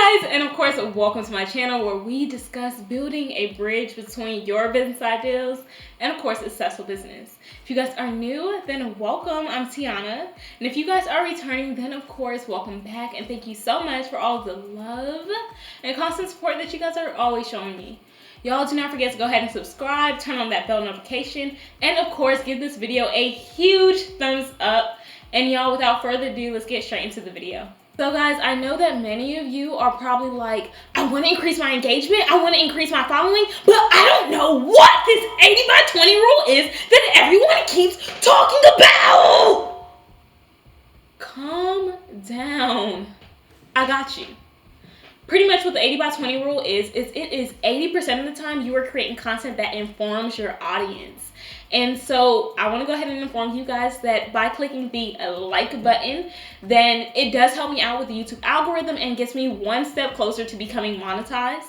guys, and of course welcome to my channel where we discuss building a bridge between your business ideas and of course successful business. If you guys are new, then welcome. I'm Tiana, and if you guys are returning, then of course welcome back, and thank you so much for all the love and constant support that you guys are always showing me. Y'all do not forget to go ahead and subscribe, turn on that bell notification, and of course give this video a huge thumbs up. And y'all, without further ado, let's get straight into the video. So guys, I know that many of you are probably like, I want to increase my engagement, I want to increase my following, but I don't know what this 80/20 rule is that everyone keeps talking about. Calm down. I got you. Pretty much what the 80/20 rule is it is 80% of the time you are creating content that informs your audience. And so I want to go ahead and inform you guys that by clicking the like button, then it does help me out with the YouTube algorithm and gets me one step closer to becoming monetized.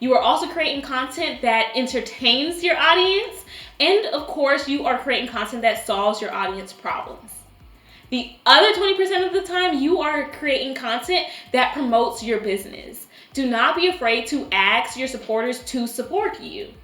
You are also creating content that entertains your audience. And of course, you are creating content that solves your audience problems. The other 20% of the time, you are creating content that promotes your business. Do not be afraid to ask your supporters to support you.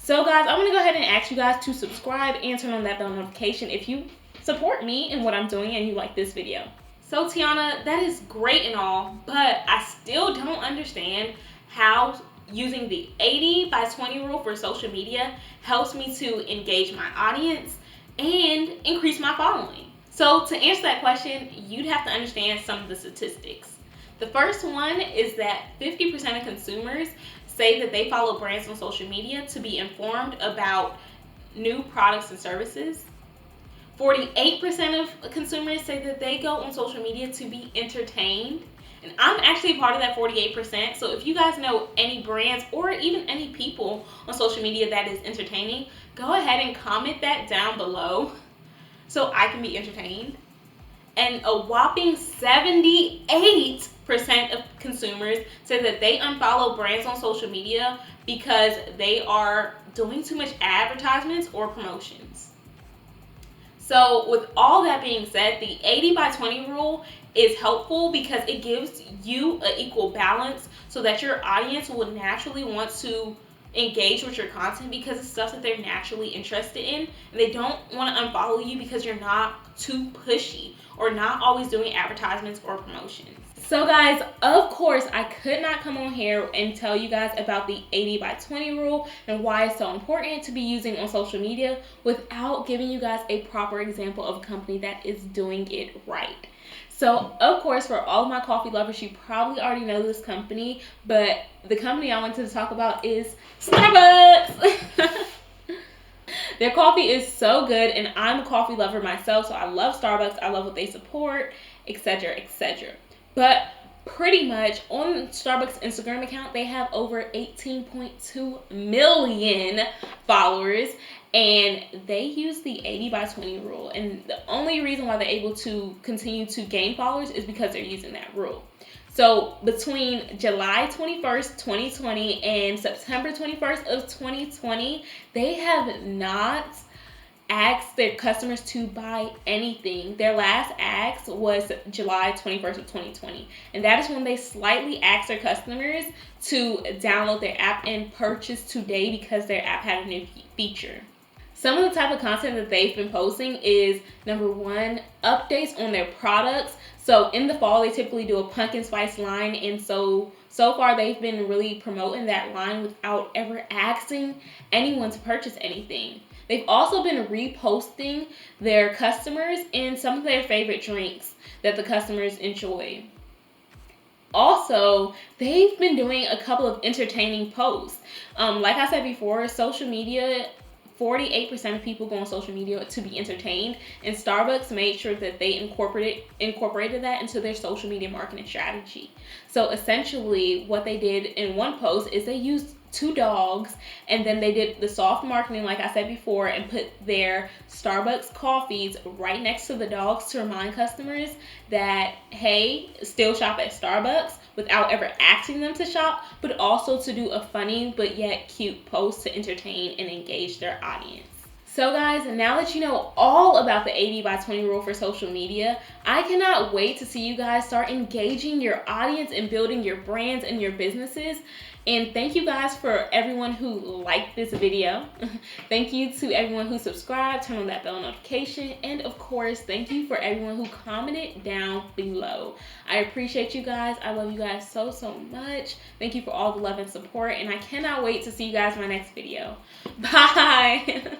So guys, I'm gonna go ahead and ask you guys to subscribe and turn on that bell notification if you support me in what I'm doing and you like this video. So Tiana, that is great and all, but I still don't understand how using the 80/20 rule for social media helps me to engage my audience and increase my following. So to answer that question, you'd have to understand some of the statistics. The first one is that 50% of consumers say that they follow brands on social media to be informed about new products and services. 48% of consumers say that they go on social media to be entertained. And I'm actually part of that 48%. So if you guys know any brands or even any people on social media that is entertaining, go ahead and comment that down below so I can be entertained. And a whopping 78% of consumers say that they unfollow brands on social media because they are doing too much advertisements or promotions. So with all that being said, the 80/20 rule is helpful because it gives you an equal balance so that your audience will naturally want to engage with your content because it's stuff that they're naturally interested in, and they don't want to unfollow you because you're not too pushy or not always doing advertisements or promotions. So guys, of course I could not come on here and tell you guys about the 80/20 rule and why it's so important to be using on social media without giving you guys a proper example of a company that is doing it right. So, of course, for all of my coffee lovers, you probably already know this company, but the company I wanted to talk about is Starbucks. Their coffee is so good, and I'm a coffee lover myself, so I love Starbucks. I love what they support, etc., etc. But pretty much on Starbucks' Instagram account, they have over 18.2 million followers. And they use the 80/20 rule. And the only reason why they're able to continue to gain followers is because they're using that rule. So between July 21st, 2020 and September 21st of 2020, they have not asked their customers to buy anything. Their last ask was July 21st of 2020. And that is when they slightly asked their customers to download their app and purchase today because their app had a new feature. Some of the type of content that they've been posting is, number one, updates on their products. So in the fall, they typically do a pumpkin spice line. And so far, they've been really promoting that line without ever asking anyone to purchase anything. They've also been reposting their customers in some of their favorite drinks that the customers enjoy. Also, they've been doing a couple of entertaining posts. Like I said before, social media, 48% of people go on social media to be entertained, and Starbucks made sure that they incorporated that into their social media marketing strategy. So essentially what they did in one post is they used 2 dogs, and then they did the soft marketing like I said before and put their Starbucks coffees right next to the dogs to remind customers that, hey, still shop at Starbucks without ever asking them to shop, but also to do a funny but yet cute post to entertain and engage their audience. So guys, now that you know all about the 80 by 20 rule for social media, I cannot wait to see you guys start engaging your audience and building your brands and your businesses. And thank you guys for everyone who liked this video. Thank you to everyone who subscribed, turn on that bell notification, and of course, thank you for everyone who commented down below. I appreciate you guys. I love you guys so much. Thank you for all the love and support, and I cannot wait to see you guys in my next video. Bye!